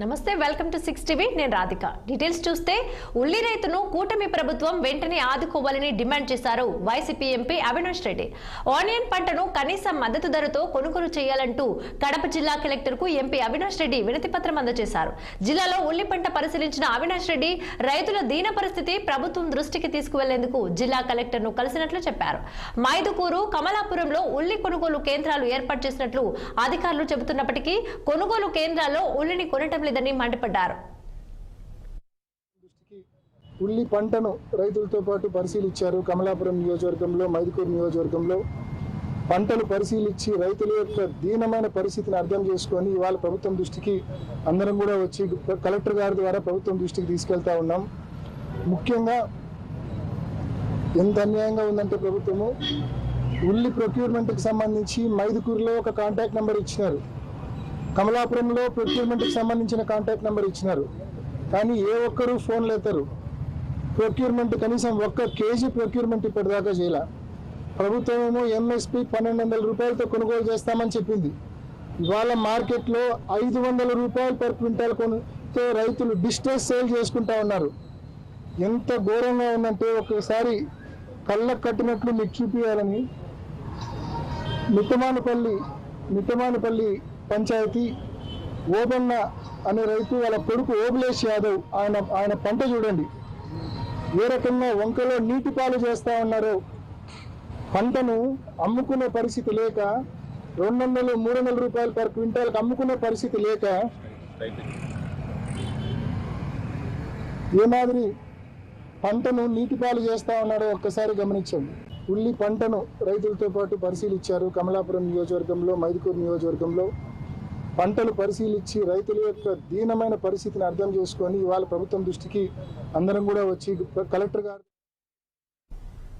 నమస్తే welcome to 6 TV నేను Radhika details చూస్తే ఉల్లి రైతును కూటమి ప్రభుత్వం వెంటనే ఆదుకోవాలని డిమాండ్ చేశారు YCP MP Avinash Reddy onion పంటను కనీస మద్దతు ధరతో కొనుగోలు చేయాలంటూ కడప జిల్లా కలెక్టర్ కు ఎంపీ అవినాష్ రెడ్డి వినతి పత్రం అందజేశారు జిల్లాలో ఉల్లి పంట పరిశీలించిన అవినాష్ రెడ్డి రైతుల దీన పరిస్థితి ప్రభుత్వం దృష్టికి తీసుకువెళ్లేందుకు జిల్లా కలెక్టర్ ను కలిసినట్లు చెప్పారు మైదుకూరు కమలాపురంలో ఉల్లి కొనుగోలు కేంద్రాలు ఏర్పాటు చేసినట్లు అధికారులు చెబుతున్నప్పటికీ కొనుగోలు కేంద్రాల్లో ఉల్లిని కొనటం లేదని మండిపడ్డారు ఉల్లి పంటను రైతులతో పాటు పరిశీలించారు కమలాపురం నియోజకవర్గంలో మైదుకూరు నియోజకవర్గంలో పంటలు పరిశీలించి రైతుల యొక్క దీనమైన పరిస్థితిని అర్థం చేసుకొని ఇవాళ ప్రభుత్వం దృష్టికి అందరం కూడా వచ్చి కలెక్టర్ గారి ద్వారా ప్రభుత్వం దృష్టికి తీసుకెళ్తా ఉన్నాం ముఖ్యంగా ఎంత అన్యాయంగా ఉందంటే ప్రభుత్వము ఉల్లి ప్రొక్యూర్మెంట్కి సంబంధించి మైదుకూరులో ఒక కాంటాక్ట్ నెంబర్ ఇచ్చినారు కమలాపురంలో ప్రొక్యూర్మెంట్కి సంబంధించిన కాంటాక్ట్ నెంబర్ ఇచ్చినారు కానీ ఏ ఒక్కరూ ఫోన్లు ఎత్తారు ప్రొక్యూర్మెంట్ కనీసం 1 కేజీ ప్రొక్యూర్మెంట్ ఇప్పటిదాకా చేయాల ప్రభుత్వం ఏమో ఎంఎస్పి 1200 రూపాయలతో కొనుగోలు చేస్తామని చెప్పింది ఇవాళ మార్కెట్లో 500 రూపాయలు పర్ క్వింటాల్ కొనుతో రైతులు డిస్ట్రెస్ సేల్ చేసుకుంటా ఉన్నారు ఎంత ఘోరంగా ఉందంటే ఒకసారి కళ్ళకు కట్టినట్లు మీకు చూపించాలని మిట్టమానపల్లి పంచాయతీ ఓబన్న అనే రైతు వాళ్ళ కొడుకు ఓబులేష్ యాదవ్ ఆయన పంట చూడండి ఏ రకంగా వంకలో నీటి పాలు చేస్తూ ఉన్నారో పంటను అమ్ముకునే పరిస్థితి లేక 200-300 రూపాయలు పర్ క్వింటాల్కి అమ్ముకునే పరిస్థితి లేక ఏ మాదిరి పంటను నీటి పాలు చేస్తూ ఉన్నారో ఒక్కసారి గమనించండి ఉల్లి పంటను రైతులతో పాటు పరిశీలించారు కమలాపురం నియోజకవర్గంలో మైదుకూరు నియోజకవర్గంలో పంటలు పరిశీలించి రైతుల యొక్క దీనమైన పరిస్థితిని అర్థం చేసుకొని ఇవాళ ప్రభుత్వం దృష్టికి అందరం కూడా వచ్చి కలెక్టర్ గారు